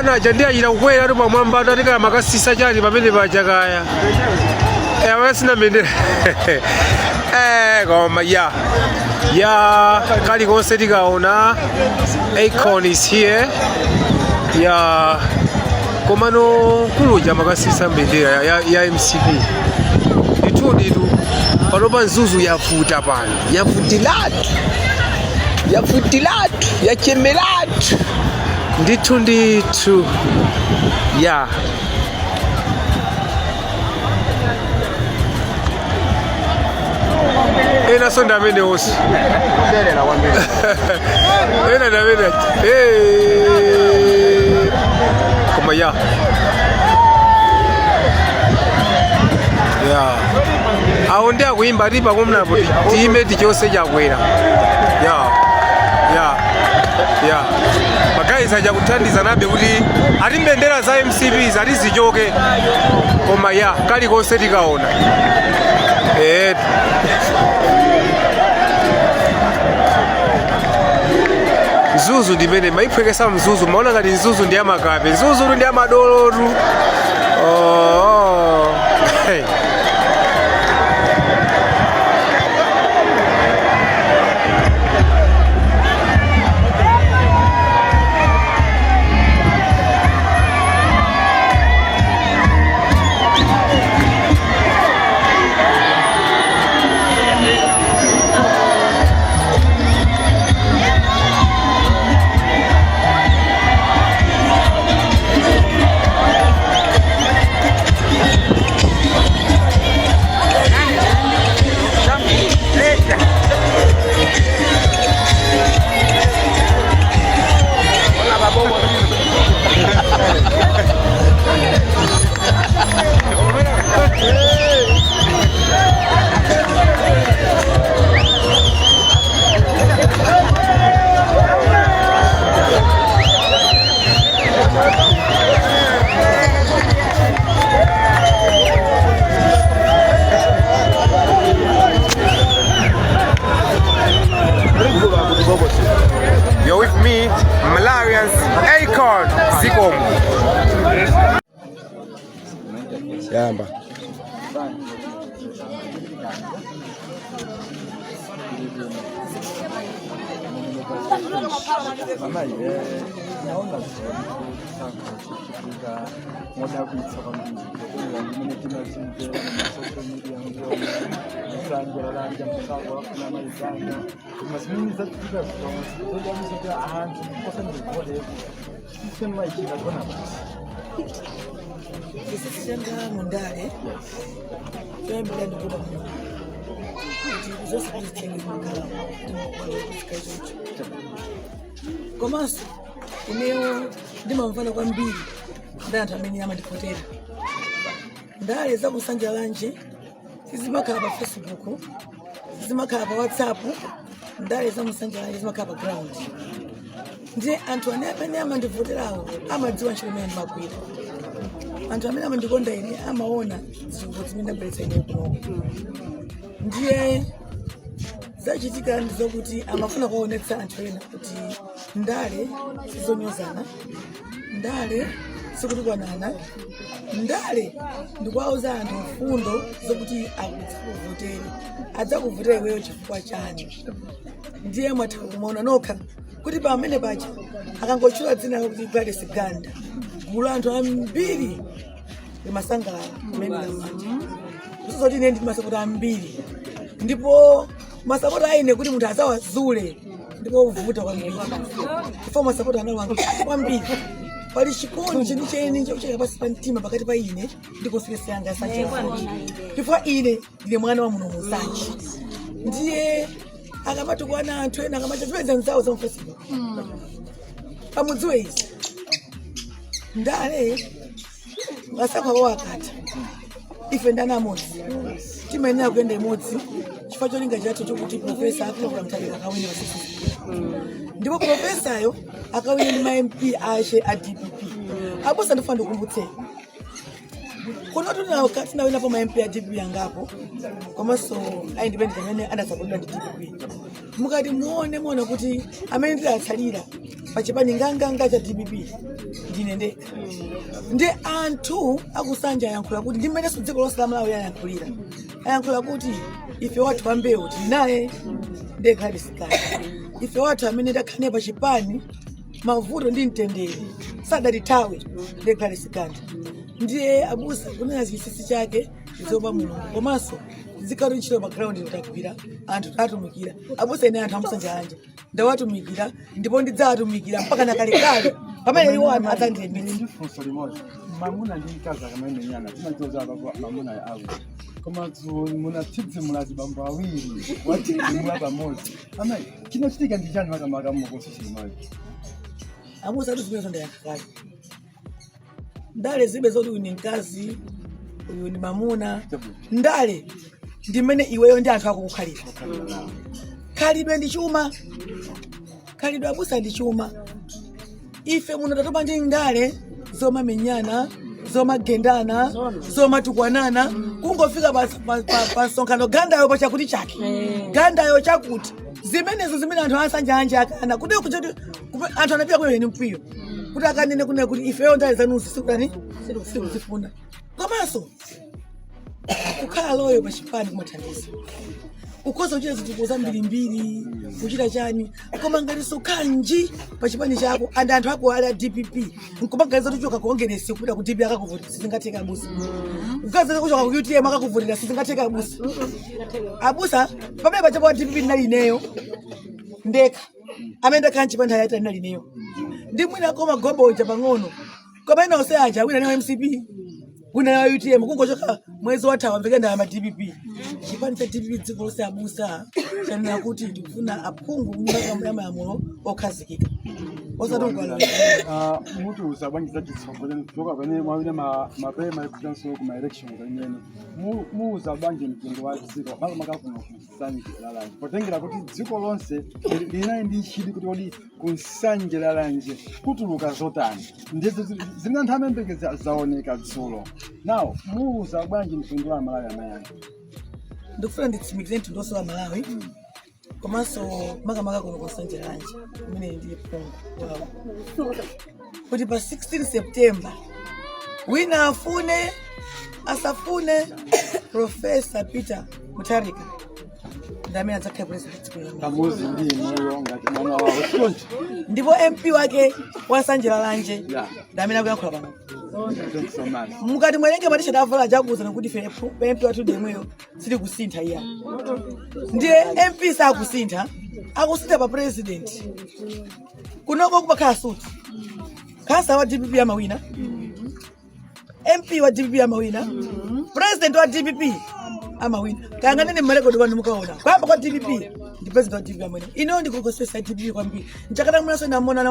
ana jandia ila ukwela tu mwamba atika makasisa chali pamene pachakaya awasina bendera goma ya kali konse tikaona Akon is here ya komano kuluja makasisa bendera ya MCP nditu panopa nzuzu yafuta pano yafutilatu yachemelatu nditu ya ena sonda mene osi ena na mene koma ya aonde akuimba tipa kumnapo tiime tichose chakwera magayizi aja kuthandiza nabe kuti ati mbendera za MCPs ati zichoke koma kali konse tikaona Zuzu ndimene maiphwekesa mzuzu maona ngati nzuzu ndi amakape nzuzu ndi amadolotu hey. You're with me, Malarians, Akon, Zikomo. Yamba. Komanso ineyo ndimamvana kwambiri ndi anthu amene amandipotera ndale za kusanja lanje sizimakhala pa Facebook sizimakhala pa WhatsApp ndale za kusanja lanje zimakhala pa ground ndiye anthu amene amandivoterawo amadziwa ntchito imene ndimagwira anthu amene amandikonda ine amaona zinthu zimene ndabweretsa ine kuno ndiye zachitika ndizokuti amafuna kuonetsa anthu ena kuti ndale sizonyozana ndale sikutikwanana ndale ndikuwauza anthu mfundo zokuti akudzakuvotere adzakuvotere iweyo chifukwa chani ndiye mwatha kumaona nokha kuti pamene pacha akangotchula dzina lakuti Gladys Ganda gulu anthu ambiri limasangalala kumene lamanja kusozoti ine ndi masapota ambiri ndipo masapota aine kuti munthu azawazule ndipo uvuta kwambiri chifukwa masapota anawanga kwambiri pali chikondi chenicheni chocheka pasi pa mtima pakati pa ine ndi konsekesi yanga yasanji chifukwa ine ndine mwana wa muno Musanji ndiye akamatukwana anthu ena akamacha zipeza nzawo za Facebook pamudziwe izi ndale wasakha wakati ife ndana modzi timayenera kuyenda imodzi chifukwa cholinga chathu chokuti profesa akula mtalika akawine pasisi ndipo profesayo akawine ndi ma MP ashe a DPP aposa ndifuna ndikumbutse kuno tinawina pa ma MP a DPP yangapo komanso aindependent amene adasakulira ndi DPP mukati muone kuti amene ndilatsalira pachipani nganganga cha DPP ndine ndekha. Ndi anthu akusanja ayankhula kuti ndi mmene dziko lonse la Malawi ayankhula kuti ife wathu wambewu tili naye ndekha lisikali. Ife wathu amene takhane pachipani mavuto ndi mtendere sadatithawe ndekha lisikali. Ndiye abusa kunena chisisi chake izoba Mulungu komanso zikalo ntchito pa ground ndikagwira anthu atumikira. Abusa ine anthu amusanja anje ndawatumikira ndipo ndidzawatumikira mpaka nakalekale pamene iwo anthu adzandilemetse. Ndifunso limodzi mamuna ndi mkazi akamenyana timazoza mamuna awo koma munatidzi mulazibambo awiri watidzi pamodzi ama chinochitika ndi chani makamaka mukonso chimali abusa atuzimene ndayakakale ndale zibe zoti uyu ni mkazi uyu ni mamuna ndale ndimene iweyo ndi anthu ako kukhalira. Khalidwe ndi chuma, khalidwe abusa ndi chuma. Ife muno tatopa ndi ndale zomamenyana zomagendana zomatukwanana kungofika pa nsonkhano gandayo pa chakuti chake gandayo chakuti zimenezo zimene anthu asanja anje akana kuti anthu anapita kuyo ni mpiyo kuti akanene kunena kuti ifeyo ndale zanuzi sikuzifuna. Komanso kukhala loyo pachipani kumathandiza ukhoza kuchita zinthu zambirimbiri kuchita chani koma ngati sukhanji pachipani chako and anthu ako ali a DPP nkumaganiza kuti choka kuongeresi kupita ku DPP akakuvotera sizingatheka abusa ukaza kuchoka ku UTM akakuvotera sizingatheka abusa. Abusa pamene pachapo DPP ndinali ineyo ndekha amene ndakhala chipani ndayita ndinali ineyo ndi mwina koma goboja pang'ono koma ina onse aja wina ni MCP wina wa UTM kungochoka mwezi wathawa mvekenda ya DPP chipani cha DPP dziko lonse abusa chanena kuti tikufuna aphungu kunyumba kama yamulo okhazikika osadongwala mutu usabangiza chitsogoleni kutoka pamene mwawina mapema ekutanso kuma election kanyene muzabangi mtundu wa dziko balo makafuna kusanjira lanje potengera kuti dziko lonse linaye ndi chidi kuti odi kunsanjira lanje kutuluka zotani ndizo zina nthambi mbekeza zaoneka dzulo now muzabangi mtundu wa Malawi amayanga ndikufuna nditsimikire mtundu wa Malawi komanso makamaka kuno kunsanjira lanje kumene ndi phungu wawo kuti pa 16 September wina afune asafune Professor Peter Mutharika ndamene adzakhala president kamuzi ndi moyo ngati mwana wawo chonchi ndipo MP wake wasanjira lanje ndamene akuyankhula pano. Mukati mwerenge matisha davala jakuza kuti fe MP watu ndemweyo sili kusintha iya ndiye MP sakusintha akusintha pa president kunoko kupakhala suti kasa wa DPP amawina MP wa DPP amawina president wa DPP amawina kanganene mmalekodi wanu mukaona kwamba kwa DPP ndi president wa DPP amawina ino ndi kukosesa DPP kwambiri nchakata mnaso namona